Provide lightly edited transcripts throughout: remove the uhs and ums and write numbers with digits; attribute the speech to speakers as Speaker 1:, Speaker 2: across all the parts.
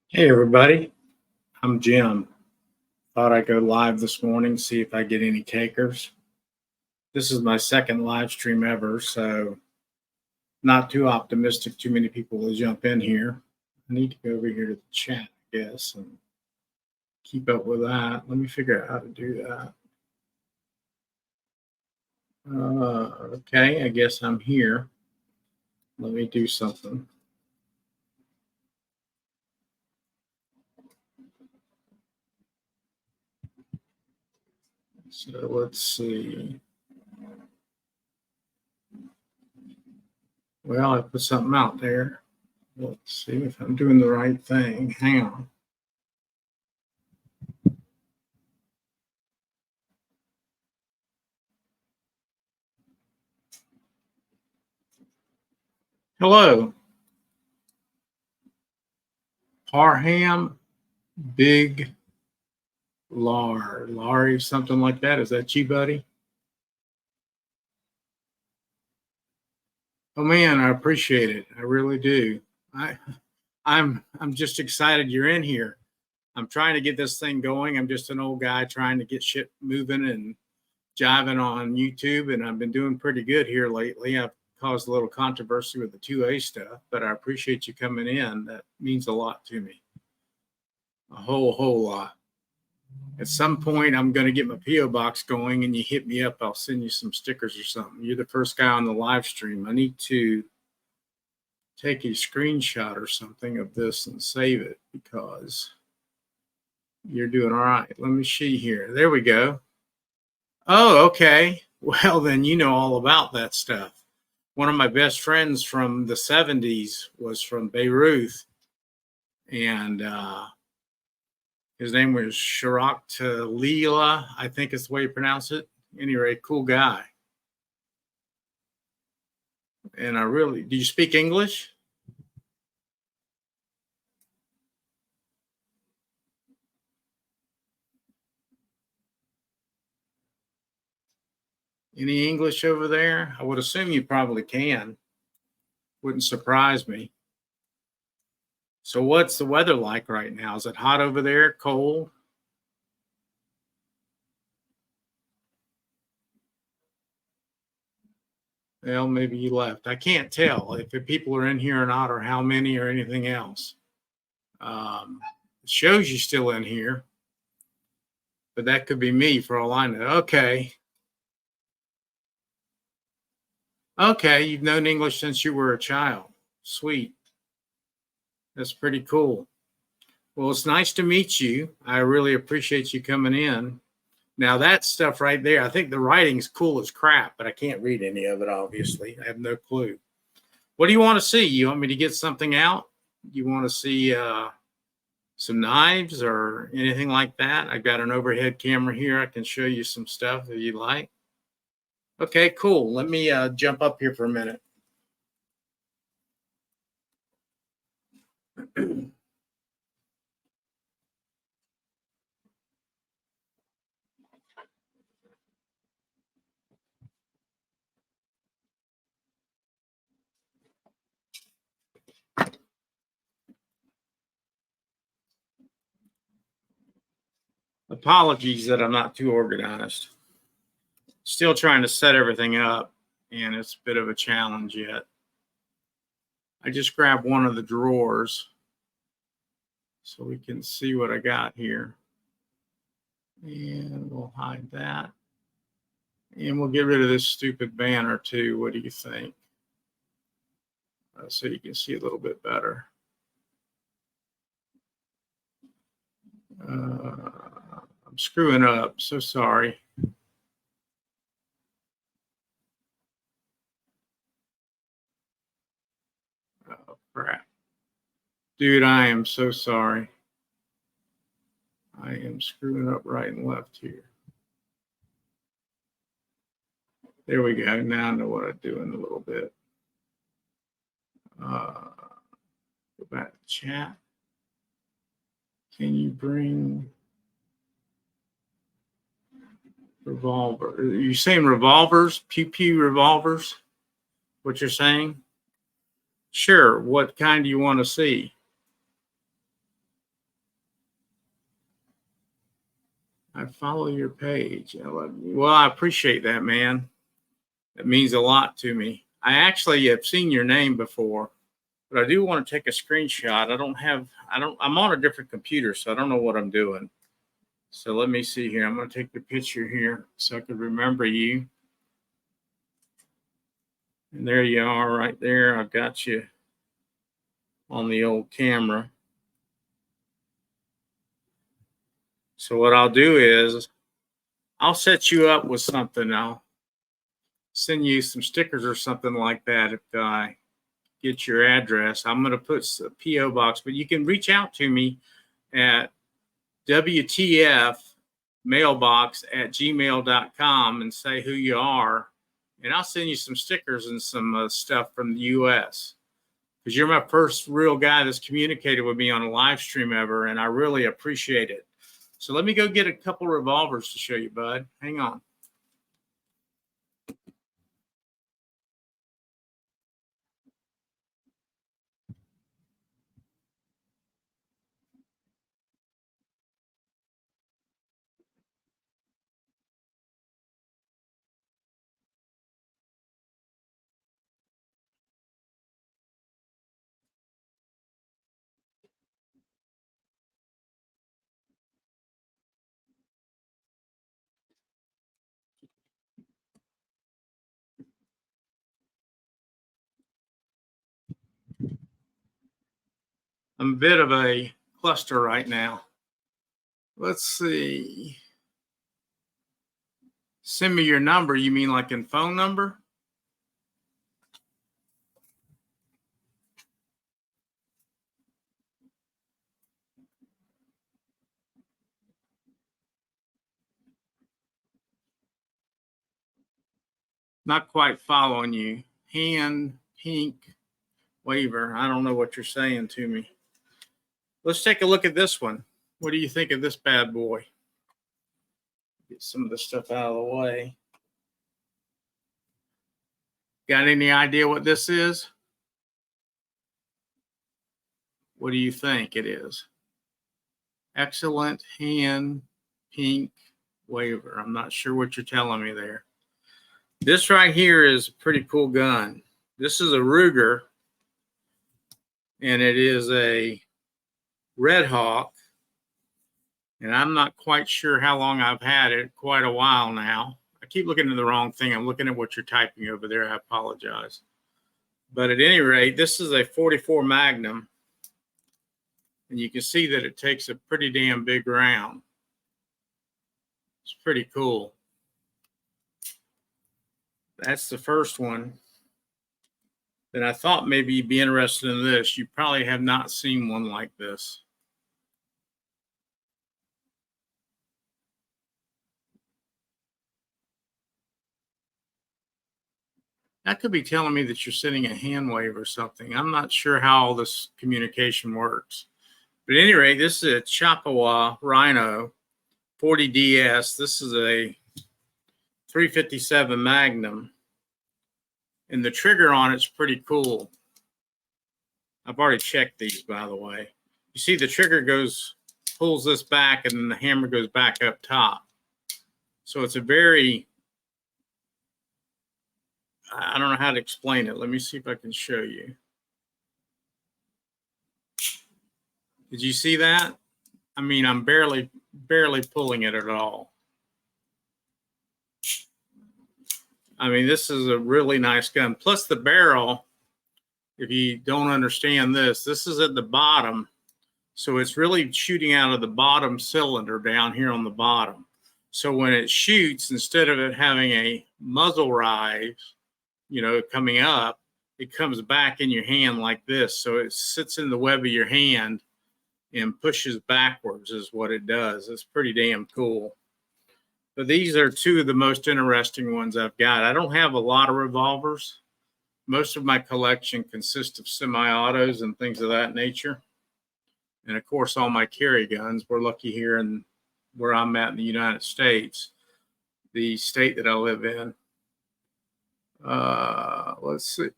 Speaker 1: Hey everybody, I'm Jim. Thought I'd go live this morning, see if I get any takers. This is my second live stream ever, so not too optimistic too many people will jump in here. I need to go over here to the chat, I guess, and keep up with that. Let me figure out how to do that. Okay, I guess I'm here. Let me do something. So let's see. Well, I put something out there. Let's see if I'm doing the right thing. Hang on. Hello. Parham Big Laurie, something like that. Is that you, buddy? Oh man, I appreciate it. I really do. I'm just excited you're in here. I'm trying to get this thing going. I'm just an old guy trying to get shit moving and jiving on YouTube, and I've been doing pretty good here lately. I've caused a little controversy with the 2A stuff, but I appreciate you coming in. That means a lot to me. A whole lot. At some point, I'm going to get my P.O. box going, and you hit me up. I'll send you some stickers or something. You're the first guy on the live stream. I need to take a screenshot or something of this and save it because you're doing all right. Let me see here. There we go. Oh, okay. Well, then you know all about that stuff. One of my best friends from the 70s was from Beirut, and his name was Sharak Talila, I think is the way you pronounce it. Anyway, cool guy. And do you speak English? Any English over there? I would assume you probably can. Wouldn't surprise me. So what's the weather like right now? Is it hot over there? Cold? Well, maybe you left. I can't tell if the people are in here or not, or how many, or anything else. It shows you still in here, but that could be me for all I know. Okay. Okay, you've known English since you were a child. Sweet. That's pretty cool. Well, it's nice to meet you. I really appreciate you coming in. Now, that stuff right there, I think the writing's cool as crap, but I can't read any of it, obviously. I have no clue. What do you want to see? You want me to get something out? You want to see some knives or anything like that? I've got an overhead camera here. I can show you some stuff if you like. Okay, cool. Let me jump up here for a minute. Apologies that I'm not too organized. Still trying to set everything up, and it's a bit of a challenge yet. I just grabbed one of the drawers so we can see what I got here. And we'll hide that. And we'll get rid of this stupid banner too. What do you think? So you can see a little bit better. I'm screwing up, so sorry. Oh, crap. Dude, I am so sorry. I am screwing up right and left here. There we go. Now I know what I'm doing a little bit. Go back to chat. Can you bring revolver? Are you saying revolvers? Pew pew revolvers? What you're saying? Sure. What kind do you want to see? I follow your page. I love you. Well, I appreciate that, man. It means a lot to me. I actually have seen your name before, but I do want to take a screenshot. I'm on a different computer, so I don't know what I'm doing. So let me see here. I'm going to take the picture here so I can remember you. And there you are right there. I've got you on the old camera. So what I'll do is I'll set you up with something. I'll send you some stickers or something like that if I get your address. I'm going to put a P.O. box, but you can reach out to me at WTFmailbox@gmail.com and say who you are, and I'll send you some stickers and some stuff from the U.S. because you're my first real guy that's communicated with me on a live stream ever, and I really appreciate it. So let me go get a couple revolvers to show you, bud. Hang on. I'm a bit of a cluster right now. Let's see. Send me your number. You mean like in phone number? Not quite following you. Hand, pink, waiver. I don't know what you're saying to me. Let's take a look at this one. What do you think of this bad boy? Get some of the stuff out of the way. Got any idea what this is? What do you think it is? Excellent hand, pink, waiver. I'm not sure what you're telling me there. This right here is a pretty cool gun. This is a Ruger, and it is a Red Hawk. And I'm not quite sure how long I've had it, quite a while now. I keep looking at the wrong thing. I'm looking at what you're typing over there. I apologize. But at any rate, this is a 44 Magnum. And you can see that it takes a pretty damn big round. It's pretty cool. That's the first one. Then I thought maybe you'd be interested in this. You probably have not seen one like this. That could be telling me that you're sending a hand wave or something. I'm not sure how all this communication works. But at any rate, this is a Chippewa Rhino 40DS. This is a 357 Magnum. And the trigger on it's pretty cool. I've already checked these, by the way. You see the trigger pulls this back, and then the hammer goes back up top. So it's a very, I don't know how to explain it. Let me see if I can show you. Did you see that? I mean, I'm barely pulling it at all. I mean, this is a really nice gun. Plus the barrel, if you don't understand this is at the bottom. So it's really shooting out of the bottom cylinder down here on the bottom. So when it shoots, instead of it having a muzzle rise, you know, coming up, it comes back in your hand like this. So it sits in the web of your hand and pushes backwards is what it does. It's pretty damn cool. But these are two of the most interesting ones I've got. I don't have a lot of revolvers. Most of my collection consists of semi-autos and things of that nature. And of course, all my carry guns. We're lucky here in where I'm at in the United States, the state that I live in. Let's see.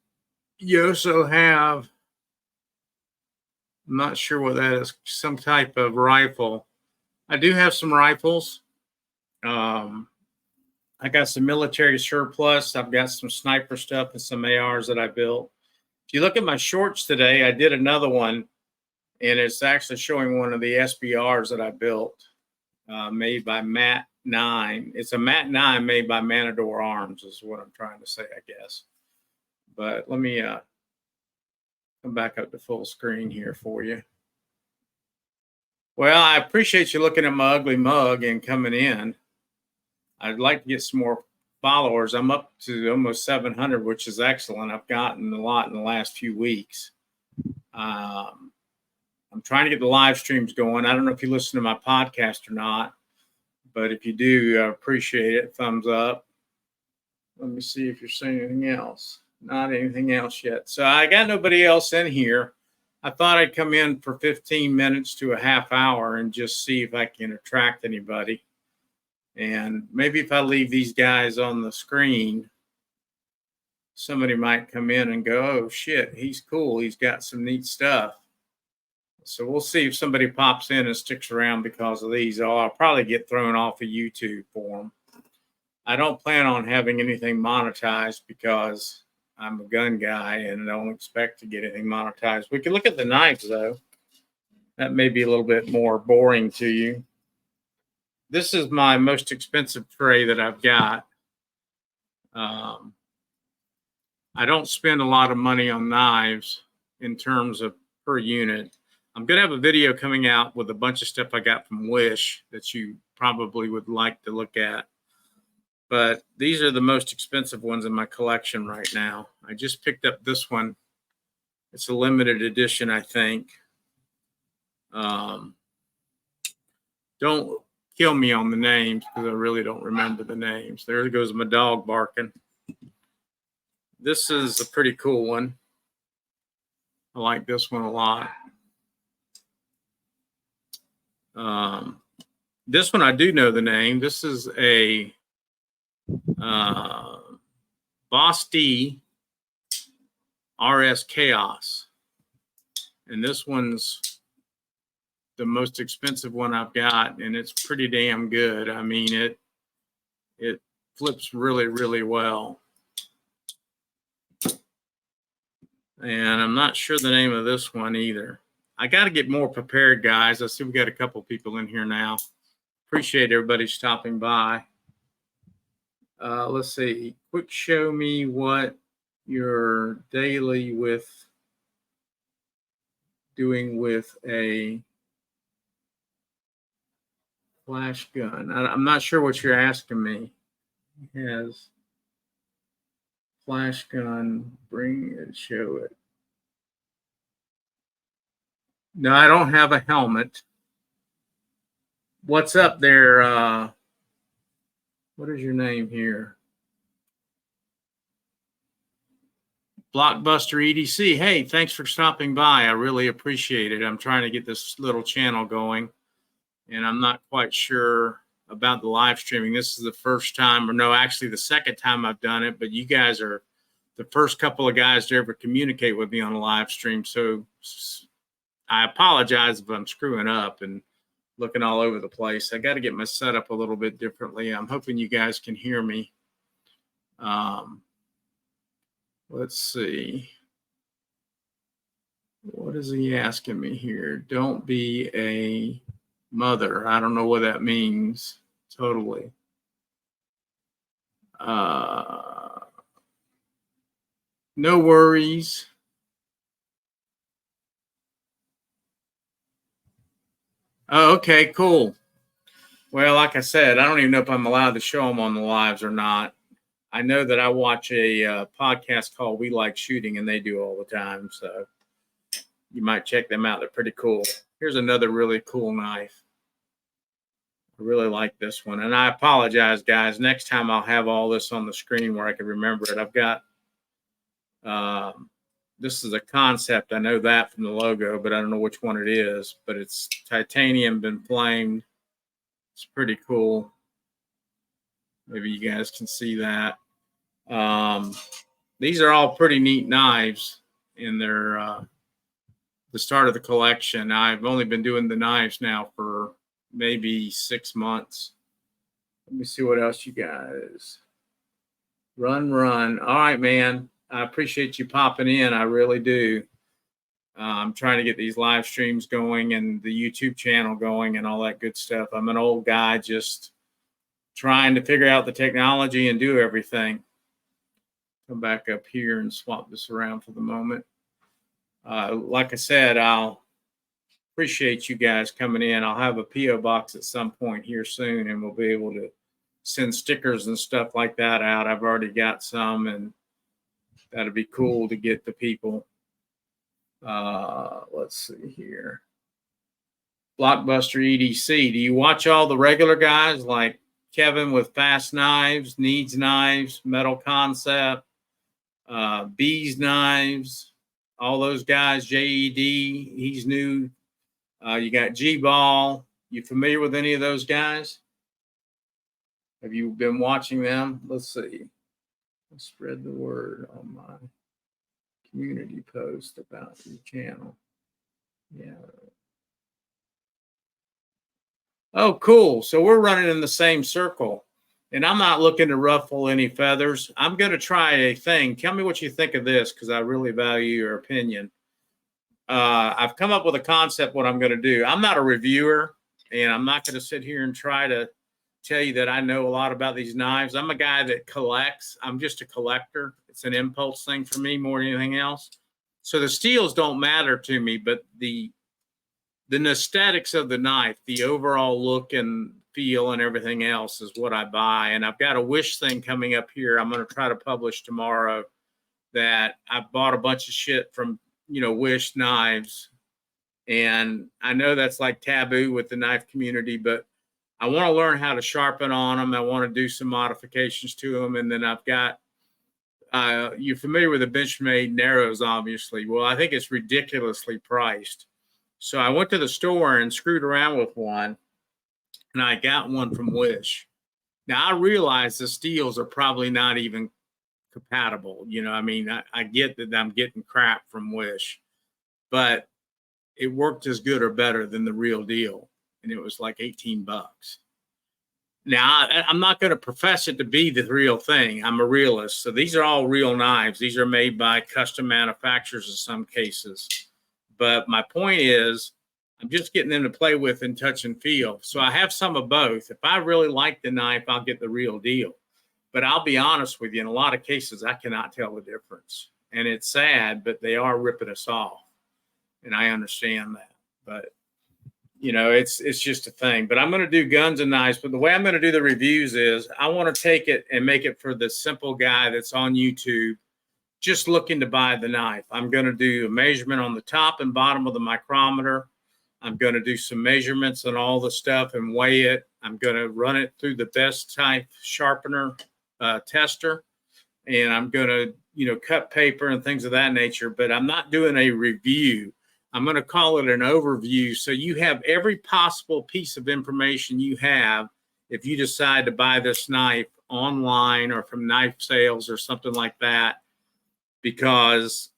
Speaker 1: You also have, I'm not sure what that is, some type of rifle. I do have some rifles. I got some military surplus. I've got some sniper stuff and some ARs that I built. If you look at my shorts today, I did another one, and it's actually showing one of the SBRs that I built, made by Mat 9. It's a Mat 9 made by Matador Arms is what I'm trying to say, I guess. But let me come back up to full screen here for you. Well, I appreciate you looking at my ugly mug and coming in. I'd like to get some more followers. I'm up to almost 700, which is excellent. I've gotten a lot in the last few weeks. I'm trying to get the live streams going. I don't know if you listen to my podcast or not, but if you do, I appreciate it. Thumbs up. Let me see if you're saying anything else. Not anything else yet. So I got nobody else in here. I thought I'd come in for 15 minutes to a half hour and just see if I can attract anybody. And maybe if I leave these guys on the screen, somebody might come in and go, oh, shit, he's cool. He's got some neat stuff. So we'll see if somebody pops in and sticks around because of these. Oh, I'll probably get thrown off of YouTube for them. I don't plan on having anything monetized because I'm a gun guy and I don't expect to get anything monetized. We can look at the knives, though. That may be a little bit more boring to you. This is my most expensive tray that I've got. I don't spend a lot of money on knives in terms of per unit. I'm going to have a video coming out with a bunch of stuff I got from Wish that you probably would like to look at. But these are the most expensive ones in my collection right now. I just picked up this one. It's a limited edition, I think. Don't kill me on the names because I really don't remember the names. There goes my dog barking. This is a pretty cool one. I like this one a lot. This one I do know the name. This is a Boss D RS Chaos. And this one's the most expensive one I've got, and it's pretty damn good. I mean, it flips really, really well. And I'm not sure the name of this one either. I got to get more prepared, guys. I see we got a couple people in here now. Appreciate everybody stopping by. Let's see. Quick show me what you're daily doing with a flash gun. I'm not sure what you're asking me. He has flash gun. Bring it, show it. No, I don't have a helmet. What's up there? What is your name here? Blockbuster EDC. Hey, thanks for stopping by. I really appreciate it. I'm trying to get this little channel going, and I'm not quite sure about the live streaming. This is the first time, or no, actually the second time I've done it, but you guys are the first couple of guys to ever communicate with me on a live stream. So I apologize if I'm screwing up and looking all over the place. I got to get my setup a little bit differently. I'm hoping you guys can hear me. Let's see. What is he asking me here? Don't be a mother. I don't know what that means. Totally. No worries. Oh, okay, cool. Well, like I said, I don't even know if I'm allowed to show them on the lives or not. I know that I watch a podcast called We Like Shooting, and they do all the time. So you might check them out. They're pretty cool. Here's another really cool knife. I really like this one. And I apologize, guys. Next time I'll have all this on the screen where I can remember it. I've got, this is a concept. I know that from the logo, but I don't know which one it is. But it's titanium, been flamed. It's pretty cool. Maybe you guys can see that. These are all pretty neat knives in their the start of the collection. I've only been doing the knives now for maybe 6 months Let me see what else you guys. Run. All right, man. I appreciate you popping in. I really do. I'm trying to get these live streams going and the YouTube channel going and all that good stuff. I'm an old guy just trying to figure out the technology and do everything. Come back up here and swap this around for the moment. Like I said, I'll appreciate you guys coming in. I'll have a P.O. box at some point here soon, and we'll be able to send stickers and stuff like that out. I've already got some, and that'd be cool to get the people. Let's see here. Blockbuster EDC. Do you watch all the regular guys like Kevin with Fast Knives, Needs Knives, Metal Concept, Bees Knives, all those guys, JED, he's new. You got G-Ball. You familiar with any of those guys? Have you been watching them? Let's see. I'll spread the word on my community post about your channel. Yeah. Oh, cool. So we're running in the same circle. And I'm not looking to ruffle any feathers. I'm going to try a thing. Tell me what you think of this, because I really value your opinion. I've come up with a concept what I'm going to do. I'm not a reviewer, and I'm not going to sit here and try to tell you that I know a lot about these knives. I'm a guy that collects. I'm just a collector. It's an impulse thing for me more than anything else. So the steels don't matter to me, but the aesthetics of the knife, the overall look and feel and everything else is what I buy. And I've got a wish thing coming up here. I'm going to try to publish tomorrow that I bought a bunch of shit from, you know, Wish knives. And I know that's like taboo with the knife community, but I want to learn how to sharpen on them. I want to do some modifications to them. And then I've got, you're familiar with the Benchmade Narrows, obviously. Well, I think it's ridiculously priced. So I went to the store and screwed around with one, and I got one from Wish. Now, I realize the steels are probably not even compatible. You know, I mean, I get that I'm getting crap from Wish, but it worked as good or better than the real deal. And it was like 18 bucks. Now, I'm not going to profess it to be the real thing. I'm a realist. So these are all real knives. These are made by custom manufacturers in some cases. But my point is, I'm just getting them to play with and touch and feel. So I have some of both. If I really like the knife, I'll get the real deal. But I'll be honest with you, in a lot of cases, I cannot tell the difference. And it's sad, but they are ripping us off. And I understand that. But, you know, it's just a thing. But I'm going to do guns and knives. But the way I'm going to do the reviews is I want to take it and make it for the simple guy that's on YouTube just looking to buy the knife. I'm going to do a measurement on the top and bottom of the micrometer. I'm going to do some measurements on all the stuff and weigh it. I'm going to run it through the best type sharpener tester. And I'm going to, you know, cut paper and things of that nature. But I'm not doing a review. I'm going to call it an overview. So you have every possible piece of information you have if you decide to buy this knife online or from knife sales or something like that. Because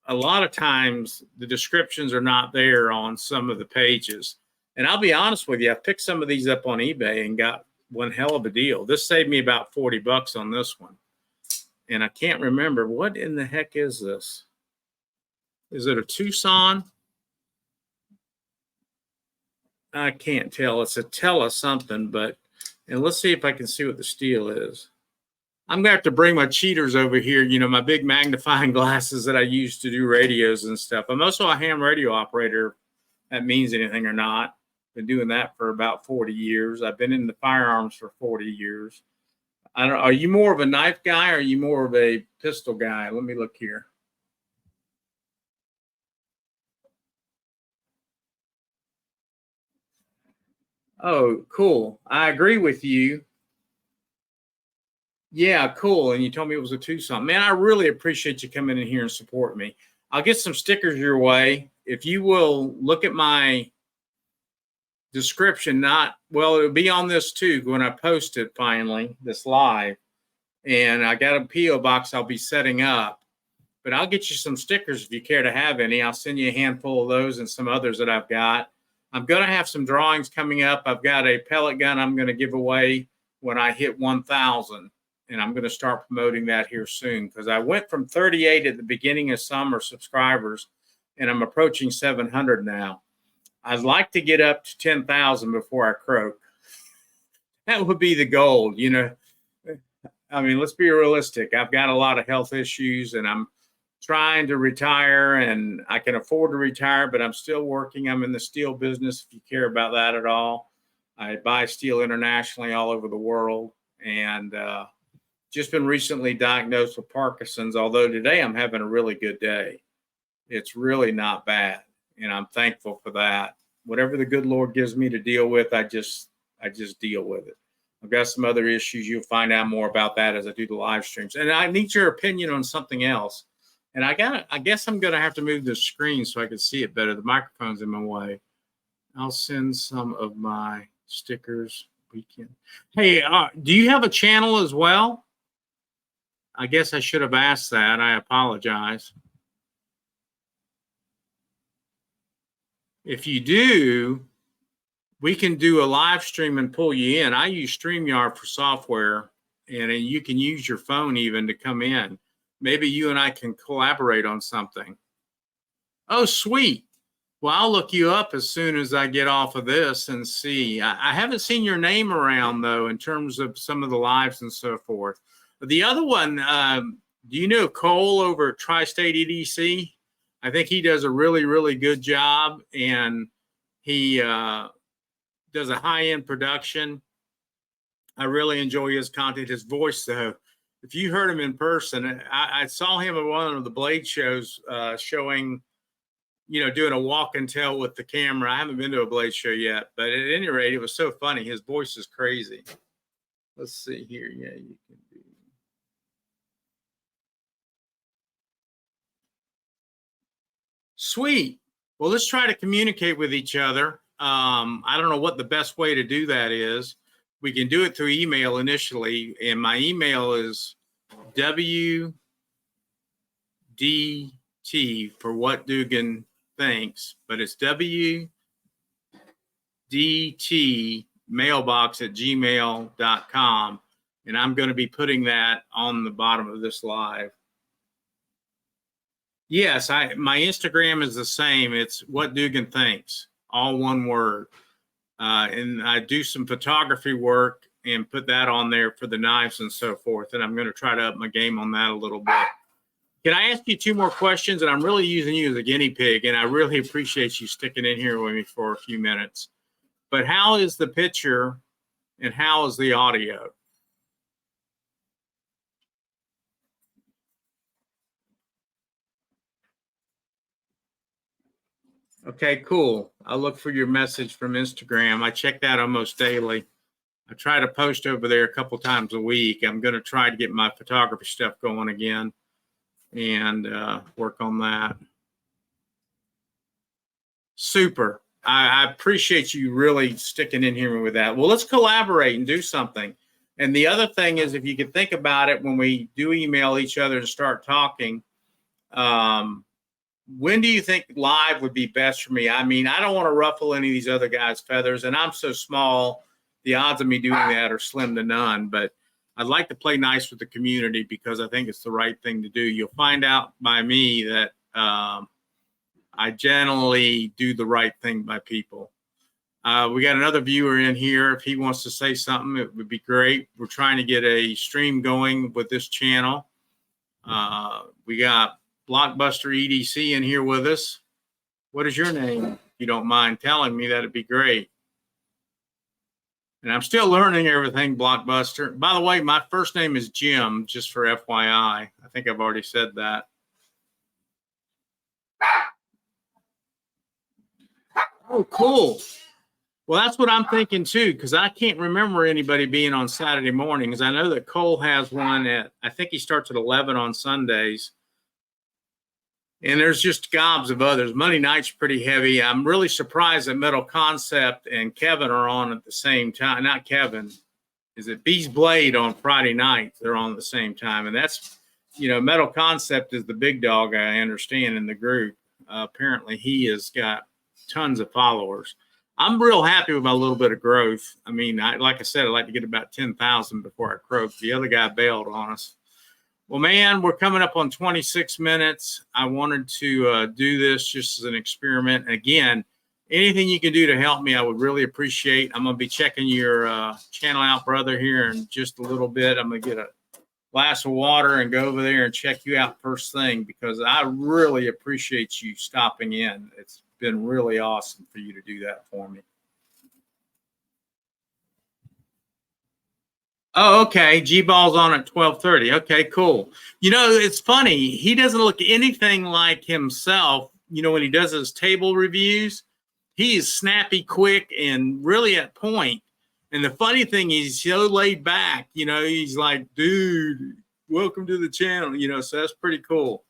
Speaker 1: a lot of times the descriptions are not there on some of the pages. And I'll be honest with you, I picked some of these up on eBay and got one hell of a deal. This saved me about 40 bucks on this one. And I can't remember, what in the heck is this? Is it a Tucson? I can't tell. It's a Tella something, but, and let's see if I can see what the steel is. I'm going to have to bring my cheaters over here, you know, my big magnifying glasses that I use to do radios and stuff. I'm also a ham radio operator, if that means anything or not. Been doing that for about 40 years. I've been in the firearms for 40 years. I don't, are you more of a knife guy or are you more of a pistol guy? Let me look here. Oh, cool. I agree with you. Yeah, cool. And you told me it was a Tucson. Man, I really appreciate you coming in here and support me. I'll get some stickers your way. If you will look at my description, well, it'll be on this too when I post it finally, this live. And I got a P.O. box I'll be setting up. But I'll get you some stickers if you care to have any. I'll send you a handful of those and some others that I've got. I'm going to have some drawings coming up. I've got a pellet gun I'm going to give away when I hit 1,000. And I'm going to start promoting that here soon, because I went from 38 at the beginning of summer subscribers, and I'm approaching 700 now. I'd like to get up to 10,000 before I croak. That would be the goal, you know. I mean, let's be realistic. I've got a lot of health issues, and I'm trying to retire, and I can afford to retire, but I'm still working. I'm in the steel business, if you care about that at all. I buy steel internationally all over the world, and just been recently diagnosed with Parkinson's, although today I'm having a really good day. It's really not bad, and I'm thankful for that. Whatever the good Lord gives me to deal with, I just deal with it. I've got some other issues. You'll find out more about that as I do the live streams. And I need your opinion on something else. And I guess I'm going to have to move the screen so I can see it better. The microphone's in my way. I'll send some of my stickers. Hey, do you have a channel as well? I guess I should have asked that. I apologize. If you do, we can do a live stream and pull you in. I use StreamYard for software, and you can use your phone even to come in. Maybe you and I can collaborate on something. Oh, sweet. Well, I'll look you up as soon as I get off of this and see. I haven't seen your name around, though, in terms of some of the lives and so forth. The other one, do you know Cole over at Tri-State EDC? I think he does a really, really good job, and he does a high-end production. I really enjoy his content. His voice, though, if you heard him in person, I saw him at one of the Blade shows showing, you know, doing a walk and tell with the camera. I haven't been to a Blade show yet, but at any rate, it was so funny. His voice is crazy. Let's see here. Yeah, you can do. Sweet. Well, let's try to communicate with each other. I don't know what the best way to do that is. We can do it through email initially, and my email is WDT for what Dugan thinks, but it's WDT mailbox at gmail.com, and I'm going to be putting that on the bottom of this live. Yes, my Instagram is the same. It's what Dugan thinks, all one word. And I do some photography work and put that on there for the knives and so forth. And I'm going to try to up my game on that a little bit. Can I ask you two more questions? And I'm really using you as a guinea pig, and I really appreciate you sticking in here with me for a few minutes. But how is the picture and how is the audio? Okay, cool. I'll look for your message from Instagram. I check that almost daily. I try to post over there a couple times a week. I'm going to try to get my photography stuff going again and work on that. Super. I appreciate you really sticking in here with that. Well, let's collaborate and do something. And the other thing is, if you can think about it, when we do email each other and start talking, when do you think live would be best for me? I mean, I don't want to ruffle any of these other guys' feathers, and I'm so small, the odds of me doing that are slim to none. But I'd like to play nice with the community because I think it's the right thing to do. You'll find out by me that I generally do the right thing by people. We got another viewer in here. If he wants to say something, it would be great. We're trying to get a stream going with this channel. We got Blockbuster EDC in here with us. What is your name? If you don't mind telling me, that'd be great. And I'm still learning everything, Blockbuster. By the way, my first name is Jim, just for FYI. I think I've already said that. Oh, cool. Well, that's what I'm thinking too, because I can't remember anybody being on Saturday mornings. I know that Cole has one at, I think he starts at 11 on Sundays. And there's just gobs of others. Monday night's pretty heavy. I'm really surprised that Metal Concept and Kevin are on at the same time. Not Kevin. Is it Beast Blade on Friday night? They're on at the same time. And that's, you know, Metal Concept is the big dog, I understand, in the group. Apparently he has got tons of followers. I'm real happy with my little bit of growth. I mean, like I said, I'd like to get about 10,000 before I croak. The other guy bailed on us. Well, man, we're coming up on 26 minutes. I wanted to do this just as an experiment. Again, anything you can do to help me, I would really appreciate. I'm going to be checking your channel out, brother, here in just a little bit. I'm going to get a glass of water and go over there and check you out first thing, because I really appreciate you stopping in. It's been really awesome for you to do that for me. Oh, okay. G-Ball's on at 12:30. Okay, cool. You know, it's funny. He doesn't look anything like himself. You know, when he does his table reviews, he is snappy, quick, and really at point. And the funny thing is, he's so laid back. You know, he's like, dude, welcome to the channel. You know, so that's pretty cool.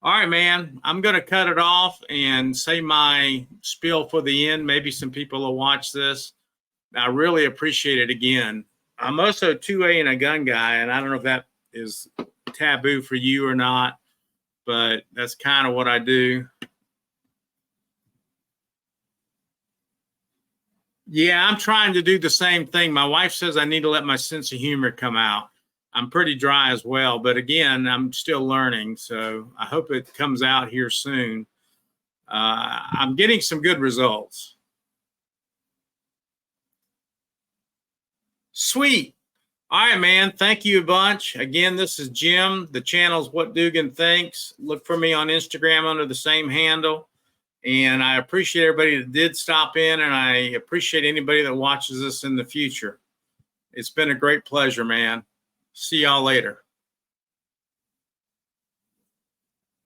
Speaker 1: All right, man. I'm going to cut it off and say my spiel for the end. Maybe some people will watch this. I really appreciate it again. I'm also 2A and a gun guy, and I don't know if that is taboo for you or not, but that's kind of what I do. Yeah, I'm trying to do the same thing. My wife says I need to let my sense of humor come out. I'm pretty dry as well, but again, I'm still learning, so I hope it comes out here soon. I'm getting some good results. Sweet. All right, man. Thank you a bunch. Again, this is Jim. The channel's What Dugan Thinks. Look for me on Instagram under the same handle. And I appreciate everybody that did stop in, and I appreciate anybody that watches this in the future. It's been a great pleasure, man. See y'all later.